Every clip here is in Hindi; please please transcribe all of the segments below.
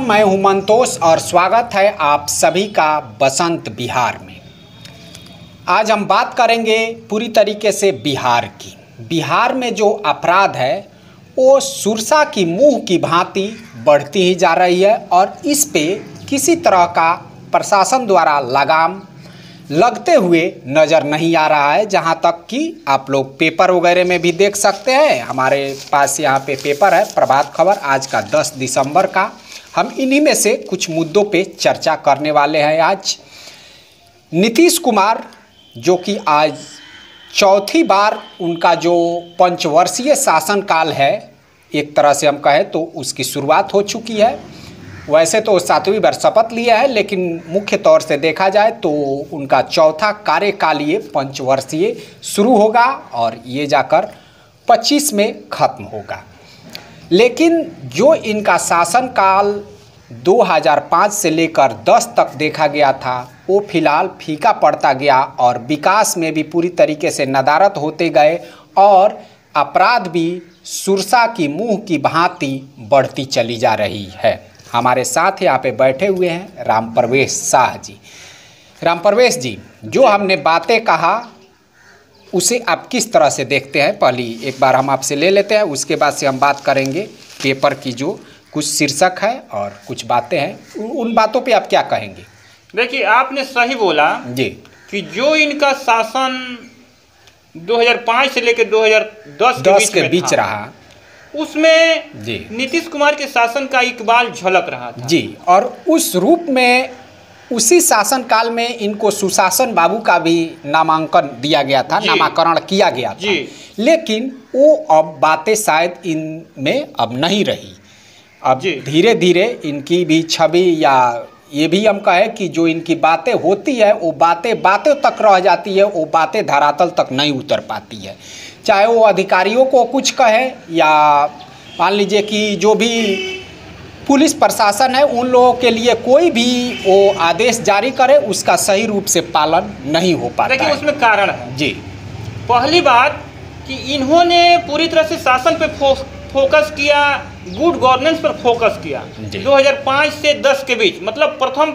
मैं हूं मंतोष और स्वागत है आप सभी का बसंत बिहार में। आज हम बात करेंगे पूरी तरीके से बिहार की। बिहार में जो अपराध है वो सुरसा की मुंह की भांति बढ़ती ही जा रही है और इस पे किसी तरह का प्रशासन द्वारा लगाम लगते हुए नज़र नहीं आ रहा है। जहां तक कि आप लोग पेपर वगैरह में भी देख सकते हैं, हमारे पास यहाँ पे पेपर है प्रभात खबर आज का 10 दिसंबर का। हम इन्हीं में से कुछ मुद्दों पे चर्चा करने वाले हैं। आज नीतीश कुमार जो कि आज चौथी बार उनका जो पंचवर्षीय शासनकाल है, एक तरह से हम कहें तो उसकी शुरुआत हो चुकी है। वैसे तो 7वीं बार शपथ लिया है, लेकिन मुख्य तौर से देखा जाए तो उनका चौथा कार्यकालीय पंचवर्षीय शुरू होगा और ये जाकर 25 में ख़त्म होगा। लेकिन जो इनका शासनकाल 2005 से लेकर 10 तक देखा गया था वो फिलहाल फीका पड़ता गया और विकास में भी पूरी तरीके से नदारत होते गए और अपराध भी सुरसा की मुंह की भांति बढ़ती चली जा रही है। हमारे साथ यहाँ पे बैठे हुए हैं राम प्रवेश शाह जी। राम प्रवेश जी, जो हमने बातें कहा उसे आप किस तरह से देखते हैं? पहली एक बार हम आपसे ले लेते हैं, उसके बाद से हम बात करेंगे पेपर की जो कुछ शीर्षक है और कुछ बातें हैं, उन बातों पे आप क्या कहेंगे? देखिए, आपने सही बोला जी कि जो इनका शासन 2005 से लेकर 2010 के बीच रहा, उसमें जी नीतीश कुमार के शासन का इकबाल झलक रहा था जी। और उस रूप में उसी शासनकाल में इनको सुशासन बाबू का भी नामांकन दिया गया था, नामाकरण किया गया था। लेकिन वो अब बातें शायद इनमें अब नहीं रही। अब धीरे धीरे इनकी भी छवि, या ये भी हम कहें कि जो इनकी बातें होती है वो बातें तक रह जाती है, वो बातें धरातल तक नहीं उतर पाती है। चाहे वो अधिकारियों को कुछ कहे या मान लीजिए कि जो भी पुलिस प्रशासन है उन लोगों के लिए कोई भी वो आदेश जारी करे उसका सही रूप से पालन नहीं हो पाता। देखिए, उसमें कारण है जी। पहली बात कि इन्होंने पूरी तरह से शासन पे फोकस किया, गुड गवर्नेंस पर फोकस किया 2005 से 10 के बीच, मतलब प्रथम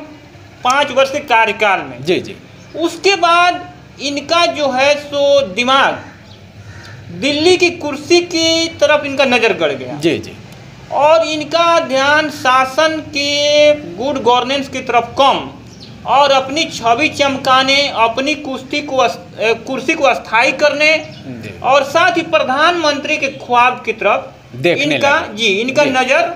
5 वर्ष के कार्यकाल में। जी जी। उसके बाद इनका जो है सो दिमाग दिल्ली की कुर्सी की तरफ इनका नज़र गड़ गया। जी जी। और इनका ध्यान शासन के गुड गवर्नेंस की तरफ कम और अपनी छवि चमकाने, अपनी कुर्सी को अस्थायी करने और साथ ही प्रधानमंत्री के ख्वाब की तरफ इनका नज़र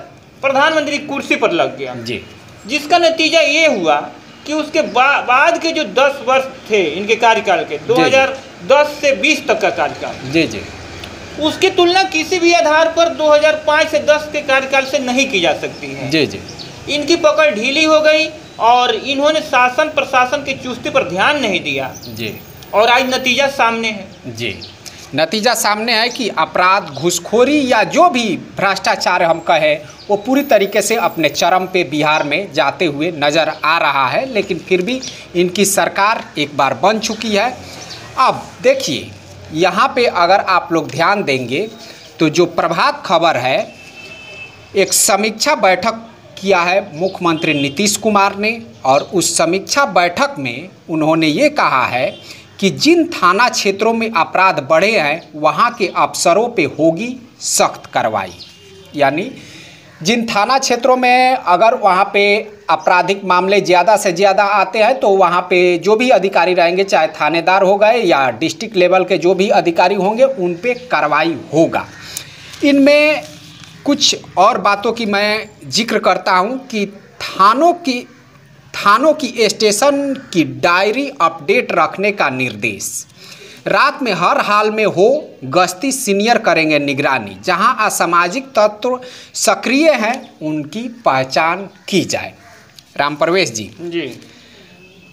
प्रधानमंत्री की कुर्सी पर लग गया जी। जिसका नतीजा ये हुआ कि उसके बाद के जो 10 वर्ष थे इनके कार्यकाल के, 2010 से 20 तक का कार्यकाल जी जी, उसकी तुलना किसी भी आधार पर 2005 से 10 के कार्यकाल से नहीं की जा सकती है जी जी। इनकी पकड़ ढीली हो गई और इन्होंने शासन प्रशासन की चुस्ती पर ध्यान नहीं दिया जी। और आज नतीजा सामने है जी। नतीजा सामने है कि अपराध, घूसखोरी या जो भी भ्रष्टाचार हम कहें वो पूरी तरीके से अपने चरम पे बिहार में जाते हुए नज़र आ रहा है। लेकिन फिर भी इनकी सरकार एक बार बन चुकी है। अब देखिए, यहाँ पे अगर आप लोग ध्यान देंगे तो जो प्रभात खबर है, एक समीक्षा बैठक किया है मुख्यमंत्री नीतीश कुमार ने और उस समीक्षा बैठक में उन्होंने ये कहा है कि जिन थाना क्षेत्रों में अपराध बढ़े हैं वहाँ के अफसरों पे होगी सख्त कार्रवाई। यानी जिन थाना क्षेत्रों में अगर वहाँ पे आपराधिक मामले ज़्यादा से ज़्यादा आते हैं तो वहाँ पे जो भी अधिकारी रहेंगे, चाहे थानेदार हो गए या डिस्ट्रिक्ट लेवल के जो भी अधिकारी होंगे, उन पे कार्रवाई होगा। इनमें कुछ और बातों की मैं जिक्र करता हूँ कि थानों की स्टेशन की डायरी अपडेट रखने का निर्देश, रात में हर हाल में हो गश्ती सीनियर करेंगे निगरानी, जहां असामाजिक तत्व सक्रिय हैं उनकी पहचान की जाए। राम प्रवेश जी जी,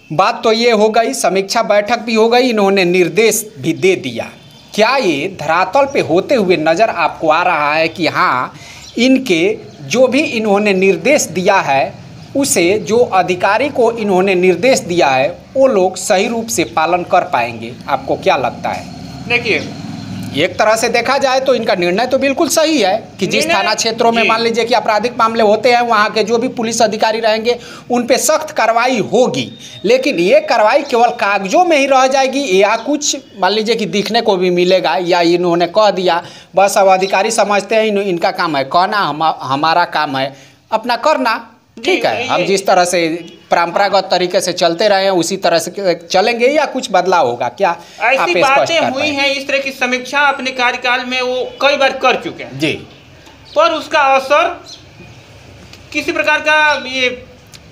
बात तो ये हो गई, समीक्षा बैठक भी हो गई, इन्होंने निर्देश भी दे दिया। क्या ये धरातल पे होते हुए नज़र आपको आ रहा है कि हाँ, इनके जो भी इन्होंने निर्देश दिया है उसे जो अधिकारी को इन्होंने निर्देश दिया है वो लोग सही रूप से पालन कर पाएंगे? आपको क्या लगता है? देखिए, एक तरह से देखा जाए तो इनका निर्णय तो बिल्कुल सही है कि जिस थाना क्षेत्रों में मान लीजिए कि आपराधिक मामले होते हैं वहाँ के जो भी पुलिस अधिकारी रहेंगे उन पे सख्त कार्रवाई होगी, लेकिन ये कार्रवाई केवल कागजों में ही रह जाएगी या कुछ मान लीजिए कि दिखने को भी मिलेगा, या इन्होंने कह दिया बस अब अधिकारी समझते हैं इनका काम है कहना, हमारा काम है अपना करना, ठीक है, हम जिस तरह से परंपरागत तरीके से चलते रहे हैं उसी तरह से चलेंगे या कुछ बदलाव होगा क्या? ऐसी बातें हुई हैं, इस तरह की समीक्षा अपने कार्यकाल में वो कई बार कर चुके हैं जी, पर उसका असर किसी प्रकार का ये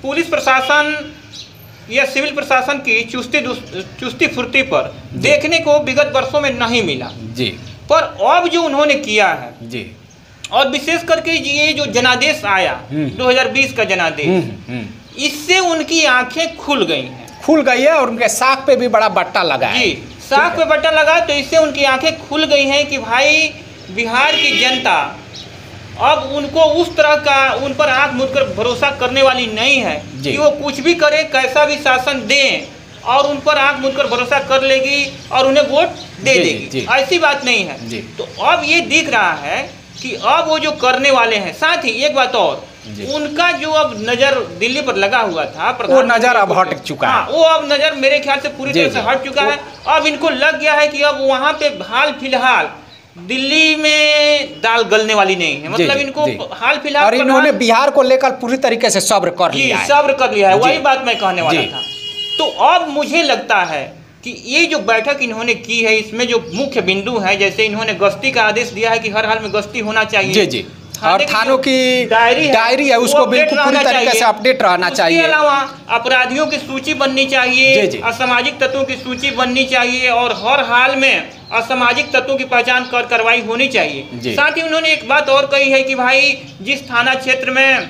पुलिस प्रशासन या सिविल प्रशासन की चुस्ती फुर्ती पर देखने को विगत वर्षों में नहीं मिला जी। पर अब जो उन्होंने किया है जी, और विशेष करके ये जो जनादेश आया 2020 का जनादेश, इससे उनकी आंखें खुल गई हैं और उनके साख पे भी बड़ा बट्टा लगा है जी, साख पे बट्टा लगा, तो इससे उनकी आंखें खुल गई हैं कि भाई बिहार की जनता अब उनको उस तरह का उन पर आंख मूंद कर भरोसा करने वाली नहीं है कि वो कुछ भी करे, कैसा भी शासन दें और उन पर आंख मूंद कर भरोसा कर लेगी और उन्हें वोट दे देगी। ऐसी बात नहीं है। तो अब ये दिख रहा है कि अब वो जो करने वाले हैं, साथ ही एक बात और, उनका जो अब नजर दिल्ली पर लगा हुआ था, वो नजर अब हट चुका है। वो अब नजर मेरे ख्याल से पूरी तरह से हट चुका है। अब इनको लग गया है कि अब वहाँ पे हाल फिलहाल दिल्ली में दाल गलने वाली नहीं है, मतलब इनको हाल फिलहाल, और इन्होंने बिहार को लेकर पूरी तरीके से सब्र कर लिया है। सब्र कर लिया है, वही बात मैं कहने वाला था। तो अब मुझे लगता है कि ये जो बैठक इन्होंने की है इसमें जो मुख्य बिंदु है, जैसे इन्होंने गश्ती का आदेश दिया है कि हर हाल में गश्ती होना चाहिए, जी जी, और थानों की डायरी है उसको बिल्कुल पूरी तरीके से अपडेट रहना चाहिए। इसके अलावा अपराधियों की सूची बननी चाहिए, असामाजिक तत्वों की सूची बननी चाहिए और हर हाल में असामाजिक तत्वों की पहचान कर कार्रवाई होनी चाहिए। साथ ही उन्होंने एक बात और कही है कि भाई जिस थाना क्षेत्र में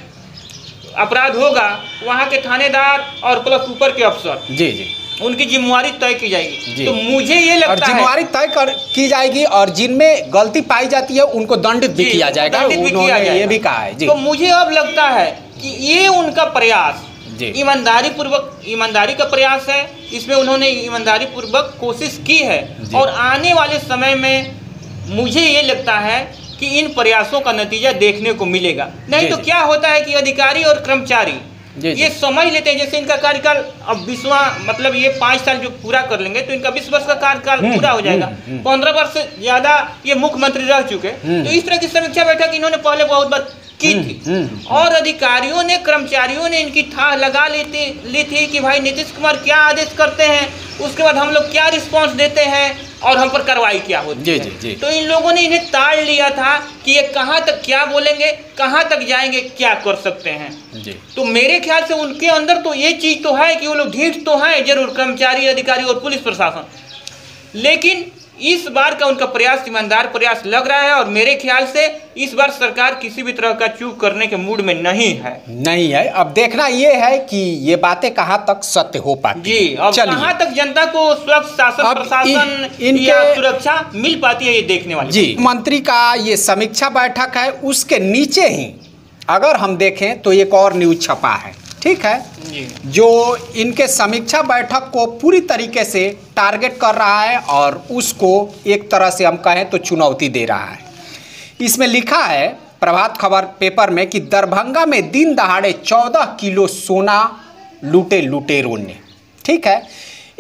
अपराध होगा वहाँ के थानेदार और प्लस ऊपर के अफसर, जी जी, उनकी जिम्मेवारी तय की जाएगी। तो मुझे ये लगता है जिम्मेवारी तय की जाएगी और जिनमें गलती पाई जाती है उनको दंडित भी किया जाएगा, उन्होंने ये भी कहा है। तो मुझे अब लगता है कि ये उनका प्रयास ईमानदारी का प्रयास है, इसमें उन्होंने ईमानदारी पूर्वक कोशिश की है और आने वाले समय में मुझे ये लगता है कि इन प्रयासों का नतीजा देखने को मिलेगा। नहीं तो क्या होता है कि अधिकारी और कर्मचारी ये समझ लेते हैं, जैसे इनका कार्यकाल अब 20वां, मतलब ये 5 साल जो पूरा कर लेंगे तो इनका 20 वर्ष का कार्यकाल पूरा हो जाएगा। 15 वर्ष से ज्यादा ये मुख्यमंत्री रह चुके, तो इस तरह की समीक्षा बैठक इन्होंने पहले बहुत बार की थी और अधिकारियों ने, कर्मचारियों ने इनकी थाह लगा ली थी कि भाई नीतीश कुमार क्या आदेश करते हैं, उसके बाद हम लोग क्या रिस्पॉन्स देते हैं और हम पर कार्रवाई क्या होती है। तो इन लोगों ने इन्हें ताड़ लिया था कि ये कहाँ तक क्या बोलेंगे, कहाँ तक जाएंगे, क्या कर सकते हैं। तो मेरे ख्याल से उनके अंदर तो ये चीज़ तो है कि वो लोग ढीठ तो हैं जरूर, कर्मचारी, अधिकारी और पुलिस प्रशासन, लेकिन इस बार का उनका प्रयास ईमानदार प्रयास लग रहा है और मेरे ख्याल से इस बार सरकार किसी भी तरह का चूक करने के मूड में नहीं है। अब देखना ये है कि ये बातें कहाँ तक सत्य हो पाती जी, अब कहाँ तक जनता को स्वच्छ शासन प्रशासन या सुरक्षा मिल पाती है, ये देखने वाली जी। मंत्री का ये समीक्षा बैठक है, उसके नीचे ही अगर हम देखें तो एक और न्यूज छपा है, ठीक है, जो इनके समीक्षा बैठक को पूरी तरीके से टारगेट कर रहा है और उसको एक तरह से हम कहें तो चुनौती दे रहा है। इसमें लिखा है प्रभात खबर पेपर में कि दरभंगा में दिन दहाड़े 14 किलो सोना लूटे लुटेरों ने, ठीक है।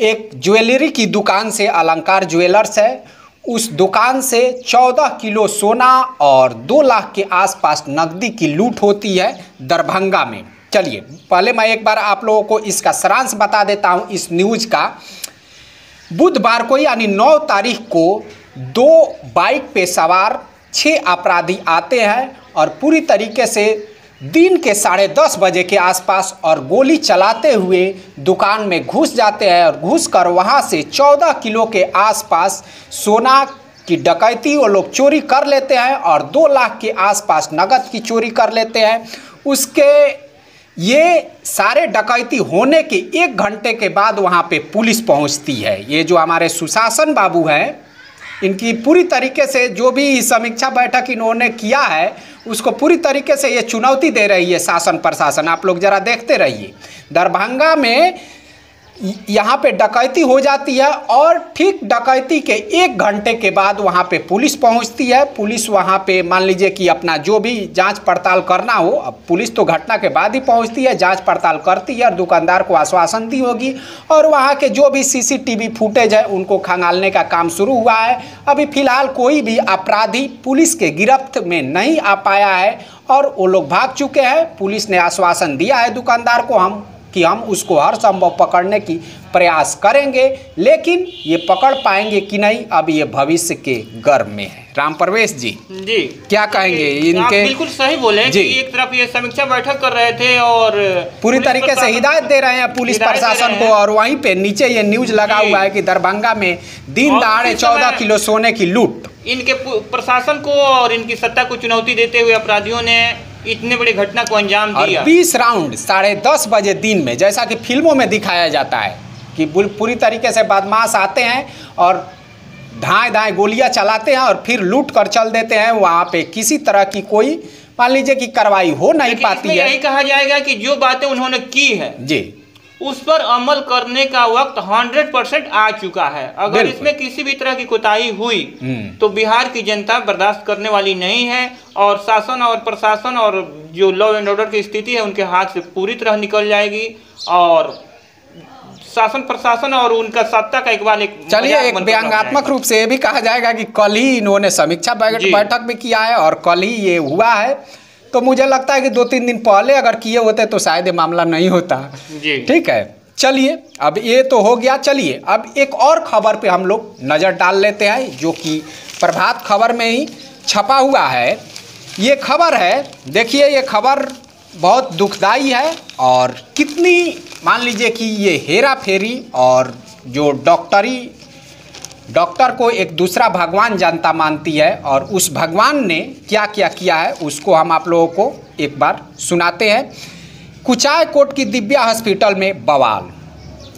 एक ज्वेलरी की दुकान से, अलंकार ज्वेलर्स है, उस दुकान से 14 किलो सोना और 2 लाख के आसपास नकदी की लूट होती है दरभंगा में। चलिए पहले मैं एक बार आप लोगों को इसका सारांश बता देता हूं इस न्यूज का। बुधवार को यानी 9 तारीख को 2 बाइक पे सवार 6 अपराधी आते हैं और पूरी तरीके से दिन के 10:30 बजे के आसपास और गोली चलाते हुए दुकान में घुस जाते हैं और घुसकर वहां से 14 किलो के आसपास सोना की डकैती वो लोग चोरी कर लेते हैं और 2 लाख के आसपास नकद की चोरी कर लेते हैं। उसके ये सारे डकैती होने के 1 घंटे के बाद वहाँ पे पुलिस पहुँचती है। ये जो हमारे सुशासन बाबू हैं, इनकी पूरी तरीके से जो भी समीक्षा बैठक इन्होंने किया है उसको पूरी तरीके से ये चुनौती दे रही है शासन प्रशासन। आप लोग ज़रा देखते रहिए। दरभंगा में यहाँ पे डकैती हो जाती है और ठीक डकैती के 1 घंटे के बाद वहाँ पे पुलिस पहुँचती है। पुलिस वहाँ पे मान लीजिए कि अपना जो भी जांच पड़ताल करना हो, अब पुलिस तो घटना के बाद ही पहुँचती है, जांच पड़ताल करती है और दुकानदार को आश्वासन दी होगी और वहाँ के जो भी CCTV फुटेज है उनको खंगालने का काम शुरू हुआ है। अभी फ़िलहाल कोई भी अपराधी पुलिस के गिरफ्त में नहीं आ पाया है और वो लोग भाग चुके हैं। पुलिस ने आश्वासन दिया है दुकानदार को हम उसको हर संभव पकड़ने की प्रयास करेंगे, लेकिन ये पकड़ पाएंगे कि नहीं, अब ये भविष्य के गर्भ में है। राम प्रवेश जी क्या कहेंगे इनके? आप बिल्कुल सही बोले कि एक तरफ ये समीक्षा बैठक कर रहे थे और पूरी तरीके से हिदायत दे रहे हैं पुलिस प्रशासन को, और वहीं पे नीचे ये न्यूज लगा हुआ है कि दरभंगा में दिन दहाड़े 14 किलो सोने की लूट। इनके प्रशासन को और इनकी सत्ता को चुनौती देते हुए अपराधियों ने इतने बड़ी घटना को अंजाम दिया। 20 राउंड 10:30 बजे दिन में, जैसा कि फिल्मों में दिखाया जाता है कि पूरी तरीके से बदमाश आते हैं और धाएं गोलियां चलाते हैं और फिर लूट कर चल देते हैं। वहाँ पे किसी तरह की कोई मान लीजिए कि कार्रवाई हो नहीं पाती है। यही कहा जाएगा कि जो बातें उन्होंने की है जी, उस पर अमल करने का वक्त 100% आ चुका है। अगर इसमें किसी भी तरह की कोताही हुई तो बिहार की जनता बर्दाश्त करने वाली नहीं है और शासन और प्रशासन और जो लॉ एंड ऑर्डर की स्थिति है उनके हाथ से पूरी तरह निकल जाएगी और शासन प्रशासन और उनका सत्ता का इकबाल एक चलिए एक व्यंग्यात्मक रूप से ये भी कहा जाएगा कि कल ही इन्होंने समीक्षा बैठक भी किया है और कल ही ये हुआ है, तो मुझे लगता है कि 2-3 दिन पहले अगर किए होते तो शायद ये मामला नहीं होता। ठीक है, चलिए अब ये तो हो गया। चलिए अब एक और खबर पे हम लोग नज़र डाल लेते हैं जो कि प्रभात खबर में ही छपा हुआ है। ये खबर है, देखिए ये खबर बहुत दुखदाई है और कितनी मान लीजिए कि ये हेरा फेरी और जो डॉक्टर को एक दूसरा भगवान जनता मानती है और उस भगवान ने क्या क्या किया है उसको हम आप लोगों को एक बार सुनाते हैं। कुचायकोट की दिव्या हॉस्पिटल में बवाल।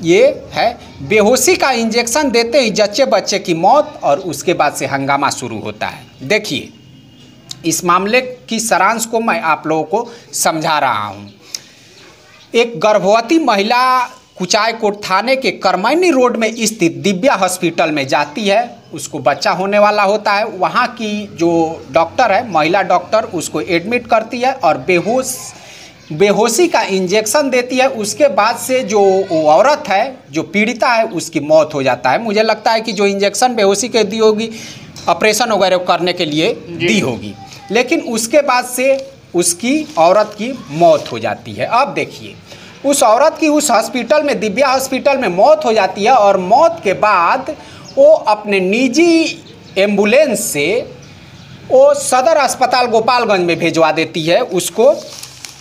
ये है बेहोशी का इंजेक्शन देते ही जच्चे बच्चे की मौत और उसके बाद से हंगामा शुरू होता है। देखिए इस मामले की सारांश को मैं आप लोगों को समझा रहा हूँ। एक गर्भवती महिला कुचायकोट थाने के करमैनी रोड में स्थित दिव्या हॉस्पिटल में जाती है, उसको बच्चा होने वाला होता है। वहाँ की जो डॉक्टर है, महिला डॉक्टर, उसको एडमिट करती है और बेहोशी का इंजेक्शन देती है। उसके बाद से जो औरत है, जो पीड़िता है, उसकी मौत हो जाता है। मुझे लगता है कि जो इंजेक्शन बेहोशी के दी होगी ऑपरेशन वगैरह करने के लिए दी होगी, लेकिन उसके बाद से उसकी औरत की मौत हो जाती है। अब देखिए उस औरत की उस हॉस्पिटल में, दिव्या हॉस्पिटल में मौत हो जाती है और मौत के बाद वो अपने निजी एम्बुलेंस से वो सदर अस्पताल गोपालगंज में भेजवा देती है। उसको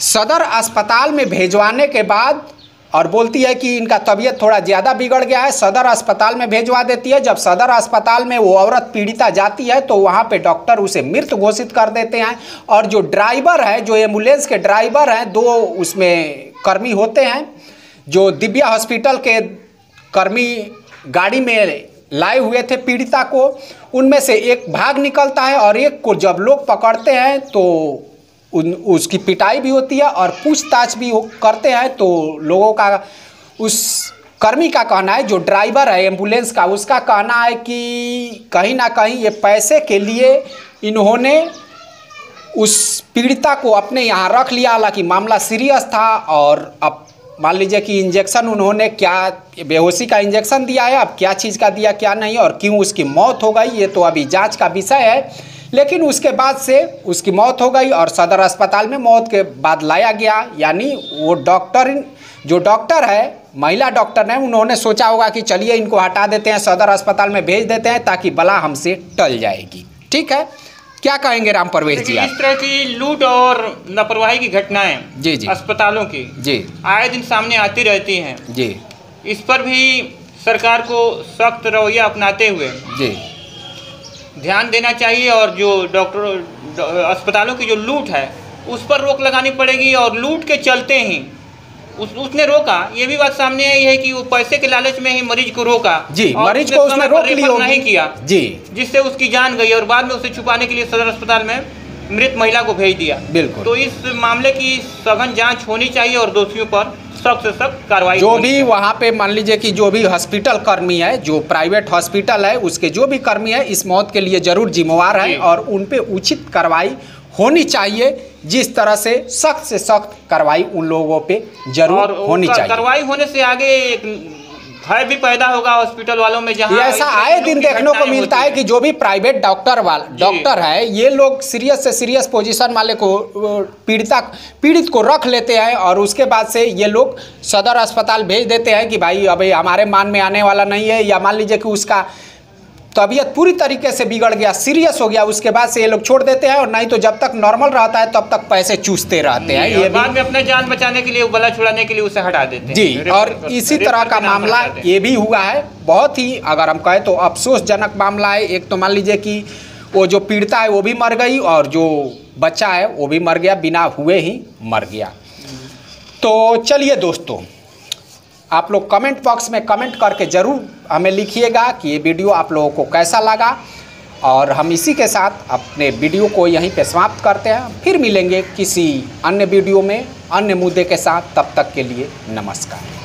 सदर अस्पताल में भेजवाने के बाद और बोलती है कि इनका तबीयत थोड़ा ज़्यादा बिगड़ गया है, सदर अस्पताल में भेजवा देती है। जब सदर अस्पताल में वो औरत पीड़िता जाती है तो वहाँ पे डॉक्टर उसे मृत घोषित कर देते हैं और जो ड्राइवर है, जो एम्बुलेंस के ड्राइवर हैं, 2 उसमें कर्मी होते हैं जो दिव्या हॉस्पिटल के कर्मी गाड़ी में लाए हुए थे पीड़िता को, उनमें से एक भाग निकलता है और एक को जब लोग पकड़ते हैं तो उसकी पिटाई भी होती है और पूछताछ भी करते हैं। तो लोगों का, उस कर्मी का कहना है, जो ड्राइवर है एम्बुलेंस का, उसका कहना है कि कहीं ना कहीं ये पैसे के लिए इन्होंने उस पीड़िता को अपने यहाँ रख लिया। हालांकि मामला सीरियस था और अब मान लीजिए कि इंजेक्शन उन्होंने क्या बेहोशी का इंजेक्शन दिया है, अब क्या चीज़ का दिया क्या नहीं और क्यों उसकी मौत हो गई, ये तो अभी जांच का विषय है। लेकिन उसके बाद से उसकी मौत हो गई और सदर अस्पताल में मौत के बाद लाया गया। यानी वो जो डॉक्टर है, महिला डॉक्टर ने, उन्होंने सोचा होगा कि चलिए इनको हटा देते हैं, सदर अस्पताल में भेज देते हैं ताकि बला हमसे टल जाएगी। ठीक है, क्या कहेंगे राम प्रवेश जी? इस तरह की लूट और लापरवाही की घटनाएं जी अस्पतालों की जी आए दिन सामने आती रहती हैं जी। इस पर भी सरकार को सख्त रवैया अपनाते हुए जी ध्यान देना चाहिए और जो अस्पतालों की जो लूट है उस पर रोक लगानी पड़ेगी। और लूट के चलते ही उसने रोका, ये भी बात सामने आई है कि वो पैसे के लालच में ही मरीज को रोका जी, मरीज को उसने रोक लिया नहीं किया जी, जिससे उसकी जान गई और बाद में उसे छुपाने के लिए सदर अस्पताल में मृत महिला को भेज दिया। बिल्कुल। तो इस मामले की सघन जांच होनी चाहिए और दोषियों पर सख्त से सख्त कार्रवाई जो भी वहाँ पे मान लीजिए कि जो भी हॉस्पिटल कर्मी है, जो प्राइवेट हॉस्पिटल है, उसके जो भी कर्मी है इस मौत के लिए जरूर जिम्मेवार है और उन पे उचित कार्रवाई होनी चाहिए। जिस तरह से सख्त कार्रवाई उन लोगों पे जरूर होनी चाहिए। कार्रवाई होने से आगे एक भय भी पैदा होगा हॉस्पिटल वालों में, जहां ऐसा आए दिन देखने को मिलता है कि जो भी प्राइवेट डॉक्टर है, ये लोग सीरियस से सीरियस पोजीशन वाले को पीड़ित को रख लेते हैं और उसके बाद से ये लोग सदर अस्पताल भेज देते हैं कि भाई अभी हमारे मान में आने वाला नहीं है, या मान लीजिए कि उसका तबीयत पूरी तरीके से बिगड़ गया, सीरियस हो गया, उसके बाद से ये लोग छोड़ देते हैं। और नहीं तो जब तक नॉर्मल रहता है तब तक पैसे चूसते रहते हैं। ये बाद में अपने जान बचाने के लिए, बला छुड़ाने के लिए उसे हटा देते हैं जी। और इसी तरह का मामला ये भी हुआ है, बहुत ही अगर हम कहें तो अफसोसजनक मामला है। एक तो मान लीजिए कि वो जो पीड़िता है वो भी मर गई और जो बच्चा है वो भी मर गया, बिना हुए ही मर गया। तो चलिए दोस्तों, आप लोग कमेंट बॉक्स में कमेंट करके ज़रूर हमें लिखिएगा कि ये वीडियो आप लोगों को कैसा लगा। और हम इसी के साथ अपने वीडियो को यहीं पे समाप्त करते हैं। फिर मिलेंगे किसी अन्य वीडियो में अन्य मुद्दे के साथ। तब तक के लिए नमस्कार।